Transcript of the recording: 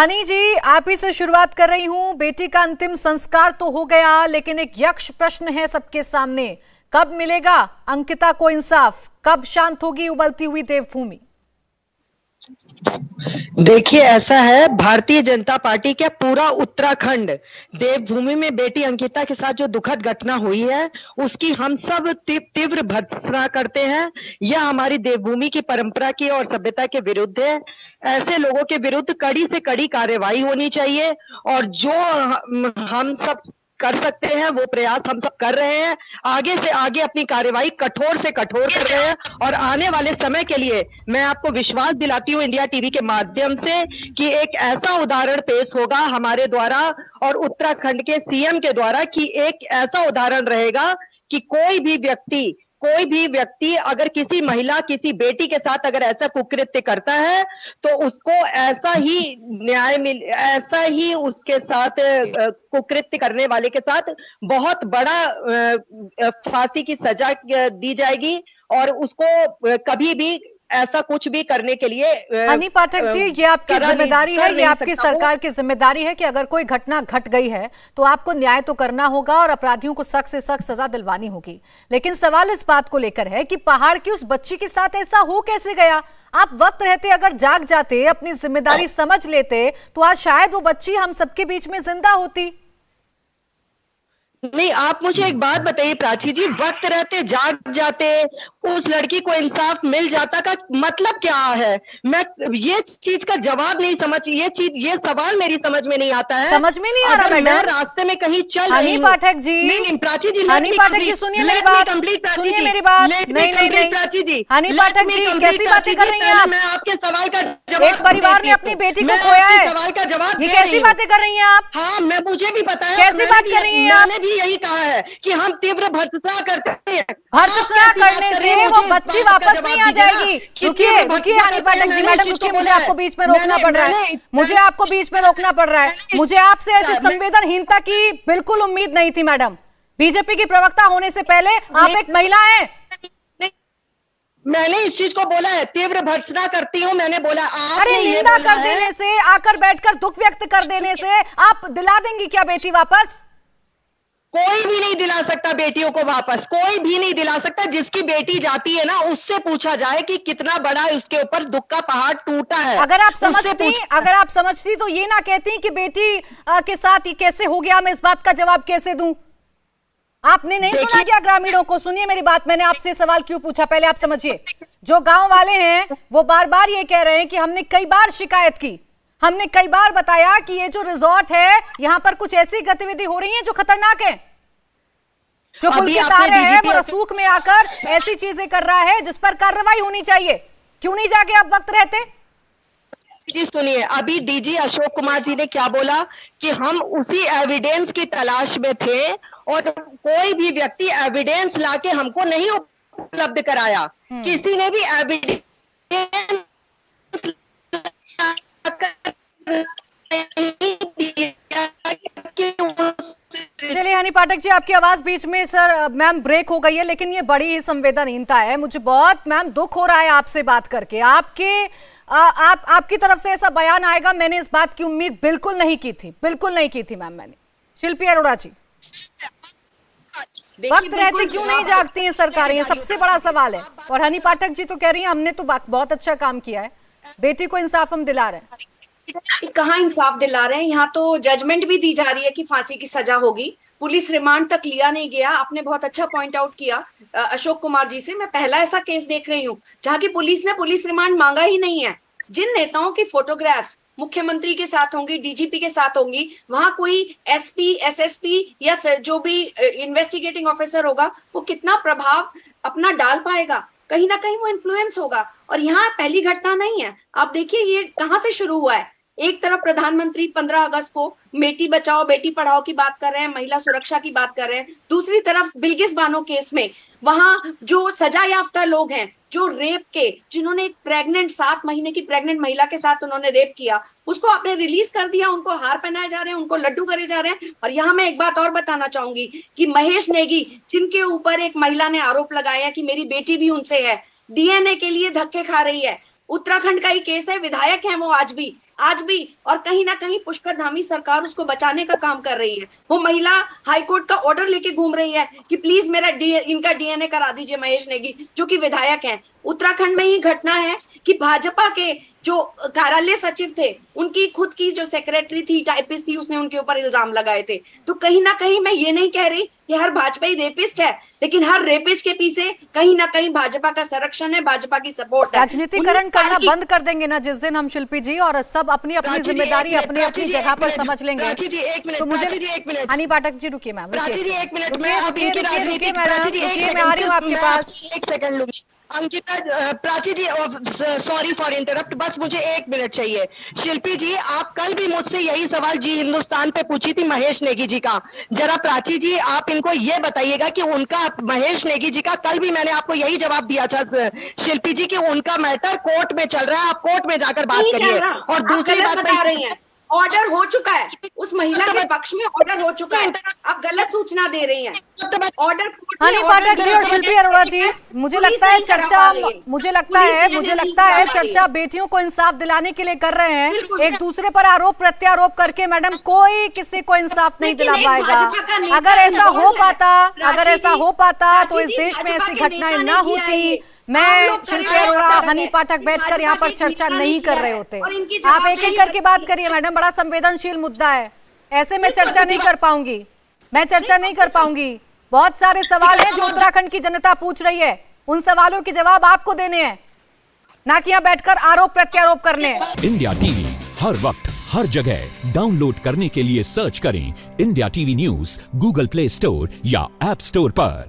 हनी जी, आप ही से शुरुआत कर रही हूं। बेटी का अंतिम संस्कार तो हो गया, लेकिन एक यक्ष प्रश्न है सबके सामने। कब मिलेगा अंकिता को इंसाफ? कब शांत होगी उबलती हुई देवभूमि? देखिए, ऐसा है, भारतीय जनता पार्टी क्या पूरा उत्तराखंड देवभूमि में बेटी अंकिता के साथ जो दुखद घटना हुई है उसकी हम सब तीव्र भर्त्सना करते हैं। यह हमारी देवभूमि की परंपरा की और सभ्यता के विरुद्ध है। ऐसे लोगों के विरुद्ध कड़ी से कड़ी कार्रवाई होनी चाहिए और जो हम सब कर सकते हैं वो प्रयास हम सब कर रहे हैं। आगे से आगे अपनी कार्रवाई कठोर से कठोर कर रहे हैं और आने वाले समय के लिए मैं आपको विश्वास दिलाती हूँ इंडिया टीवी के माध्यम से कि एक ऐसा उदाहरण पेश होगा हमारे द्वारा और उत्तराखंड के सीएम के द्वारा कि एक ऐसा उदाहरण रहेगा कि कोई भी व्यक्ति अगर किसी महिला, किसी बेटी के साथ अगर ऐसा कुकृत्य करता है तो उसको ऐसा ही न्याय ऐसा ही उसके साथ कुकृत्य करने वाले के साथ बहुत बड़ा फांसी की सजा दी जाएगी और उसको कभी भी ऐसा कुछ भी करने के लिए हनी पाठक जी, ये आपकी जिम्मेदारी है, ये आपकी सरकार की जिम्मेदारी है कि अगर कोई घटना घट गई है तो आपको न्याय तो करना होगा और अपराधियों को सख्त से सख्त सजा दिलवानी होगी। लेकिन सवाल इस बात को लेकर है कि पहाड़ की उस बच्ची के साथ ऐसा हो कैसे गया? आप वक्त रहते अगर जाग जाते, अपनी जिम्मेदारी समझ लेते तो आज शायद वो बच्ची हम सबके बीच में जिंदा होती। नहीं, आप मुझे एक बात बताइए प्राची जी, वक्त रहते जाग जाते उस लड़की को इंसाफ मिल जाता का मतलब क्या है? मैं ये चीज का जवाब नहीं समझ, ये सवाल मेरी समझ में नहीं आता है। समझ में नहीं आ रहा मैडम। मैं रास्ते में कहीं चल रही हूं। पाठक जी, नहीं प्राची जी, हनी पाठक जी सुनिए मेरी बात, सुनिए मेरी बात। नहीं प्राची जी, हनी पाठक जी कैसी बातें कर रही हैं आप? मैं आपके सवाल का जवाब, एक परिवार ने अपनी बेटी को खोया है, सवाल का जवाब ये कैसी बातें कर रही हैं आप? हाँ, मैं मुझे भी पता है, कैसी बात कर रही हैं आप? यही कहा है कि हम तीव्र भर्त्सना करते हैं। भर्त्सना करने से वो बच्ची वापस नहीं आ जाएगी। रुकिए हनी पाठक जी, मैडम रुकिए, मुझे आपको बीच में रोकना पड़ रहा है, मुझे आपको बीच में रोकना पड़ रहा है। मुझे आपसे ऐसी संवेदनहीनता की बिल्कुल उम्मीद नहीं थी मैडम। बीजेपी की प्रवक्ता होने से पहले आप एक महिला हैं। मैंने इस चीज को बोला है, तीव्र भर्त्सना करती हूँ, मैंने बोला। अरे निंदा कर देने से, आकर बैठकर दुख व्यक्त कर देने से आप दिला देंगी क्या बेटी वापस? कोई भी नहीं दिला सकता बेटियों को वापस, कोई भी नहीं दिला सकता। जिसकी बेटी जाती है ना, उससे पूछा जाए कि कितना बड़ा उसके ऊपर दुख का पहाड़ टूटा है। अगर आप समझती तो ये ना कहती कि बेटी के साथ ये कैसे हो गया, मैं इस बात का जवाब कैसे दूं? आपने नहीं सुना क्या ग्रामीणों को? सुनिए मेरी बात, मैंने आपसे सवाल क्यों पूछा पहले आप समझिए। जो गांव वाले हैं वो बार बार ये कह रहे हैं कि हमने कई बार शिकायत की, हमने कई बार बताया कि ये जो रिजॉर्ट है यहाँ पर कुछ ऐसी गतिविधि हो रही है जो खतरनाक है। जो पुल के तारे हैं वो रसूख में आकर ऐसी चीजें कर रहा है जिस पर कार्रवाई होनी चाहिए। क्यों नहीं जाके अब वक्त रहते? जी सुनिए, अभी डीजी अशोक कुमार जी ने क्या बोला कि हम उसी एविडेंस की तलाश में थे और कोई भी व्यक्ति एविडेंस लाके हमको नहीं उपलब्ध कराया। किसी ने भी एविडेंस चलिए हनी पाठक जी, आपकी आवाज बीच में सर मैम ब्रेक हो गई है, लेकिन ये बड़ी ही संवेदनहीनता है। मुझे बहुत मैम दुख हो रहा है आपसे बात करके। आपकी तरफ से ऐसा बयान आएगा, मैंने इस बात की उम्मीद बिल्कुल नहीं की थी, बिल्कुल नहीं की थी मैम मैंने। शिल्पी अरोड़ा जी, वक्त रहते क्यों नहीं जागती हैं सरकारें? ये सबसे बड़ा सवाल है। और हनी पाठक जी तो कह रही हैं हमने तो बहुत अच्छा काम किया है, बेटी को इंसाफ हम दिला रहे हैं। कहाँ इंसाफ दिला रहे हैं? यहाँ तो जजमेंट भी दी जा रही है कि फांसी की सजा होगी, पुलिस रिमांड तक लिया नहीं गया। आपने बहुत अच्छा पॉइंट आउट किया अशोक कुमार जी से। मैं पहला ऐसा केस देख रही हूँ जहाँ की पुलिस ने पुलिस रिमांड मांगा ही नहीं है। जिन नेताओं की फोटोग्राफ्स मुख्यमंत्री के साथ होंगी, डीजीपी के साथ होंगी, वहां कोई एसपी, एसएसपी या जो भी इन्वेस्टिगेटिंग ऑफिसर होगा वो कितना प्रभाव अपना डाल पाएगा? कहीं ना कहीं वो इन्फ्लुएंस होगा। और यहाँ पहली घटना नहीं है। आप देखिए ये कहाँ से शुरू हुआ है। एक तरफ प्रधानमंत्री 15 अगस्त को बेटी बचाओ बेटी पढ़ाओ की बात कर रहे हैं, महिला सुरक्षा की बात कर रहे हैं। दूसरी तरफ बिल्किस बानो केस में वहां जो सजा याफ्ता लोग हैं, जो रेप के, जिन्होंने एक प्रेग्नेंट 7 महीने की प्रेग्नेंट महिला के साथ उन्होंने रेप किया, उसको आपने रिलीज कर दिया, उनको हार पहनाए जा रहे हैं, उनको लड्डू करे जा रहे हैं। और यहाँ मैं एक बात और बताना चाहूंगी कि महेश नेगी, जिनके ऊपर एक महिला ने आरोप लगाया कि मेरी बेटी भी उनसे है, डीएनए के लिए धक्के खा रही है। उत्तराखंड का ही केस है, विधायक है वो आज भी। आज भी, और कहीं ना कहीं पुष्कर धामी सरकार उसको बचाने का काम कर रही है। वो महिला हाईकोर्ट का ऑर्डर लेके घूम रही है कि प्लीज मेरा इनका डीएनए करा दीजिए, महेश नेगी जो कि विधायक हैं। उत्तराखंड में ही घटना है कि भाजपा के जो कार्यालय सचिव थे, उनकी खुद की जो सेक्रेटरी थी, टाइपिस्ट थी, उसने उनके ऊपर इल्जाम लगाए थे। तो कहीं ना कहीं मैं ये नहीं कह रही कि हर भाजपाई रेपिस्ट है, लेकिन हर रेपिस्ट के पीछे कहीं ना कहीं भाजपा का संरक्षण है, भाजपा की सपोर्ट है। राजनीतिकरण करना बंद कर देंगे ना जिस दिन हम, शिल्पी जी, और सब अपनी अपनी जिम्मेदारी अपनी अपनी जगह पर समझ लेंगे। तो मुझे हनी पाठक जी रुकिए मैम, रुकिए रुकिए मैं आ रही हूँ आपके पास। एक सेकंड लूंगी अंकिता, प्राची जी, सॉरी फॉर इंटरप्ट, बस मुझे 1 मिनट चाहिए। शिल्पी जी, आप कल भी मुझसे यही सवाल जी हिंदुस्तान पे पूछी थी महेश नेगी जी का। जरा प्राची जी आप इनको ये बताइएगा कि उनका, महेश नेगी जी का, कल भी मैंने आपको यही जवाब दिया था शिल्पी जी, कि उनका मैटर कोर्ट में चल रहा है, आप कोर्ट में जाकर बात करिए। और दूसरी बात बता रही हैं, ऑर्डर हो चुका है, उस महिला के पक्ष में ऑर्डर हो चुका है, आप गलत सूचना दे रही हैं। ऑर्डर हनी पाठक जी और शिल्पी अरोड़ा जी, मुझे लगता है चर्चा बेटियों को इंसाफ दिलाने के लिए कर रहे हैं, एक दूसरे पर आरोप प्रत्यारोप करके मैडम कोई किसी को इंसाफ नहीं दिला पाएगा। अगर ऐसा हो पाता तो इस देश में ऐसी घटनाएं ना होती। मैं, शिल्पी अरोड़ा, हनी पाठक बैठकर यहाँ पर चर्चा नहीं कर रहे होते। आप एक एक करके बात करिए मैडम, बड़ा संवेदनशील मुद्दा है, ऐसे में चर्चा नहीं कर पाऊंगी। बहुत सारे सवाल हैं जो उत्तराखंड की जनता पूछ रही है, उन सवालों के जवाब आपको देने हैं, ना कि यहाँ बैठकर आरोप प्रत्यारोप करने। इंडिया टीवी हर वक्त हर जगह डाउनलोड करने के लिए सर्च करें India TV news Google play store या ऐप स्टोर पर।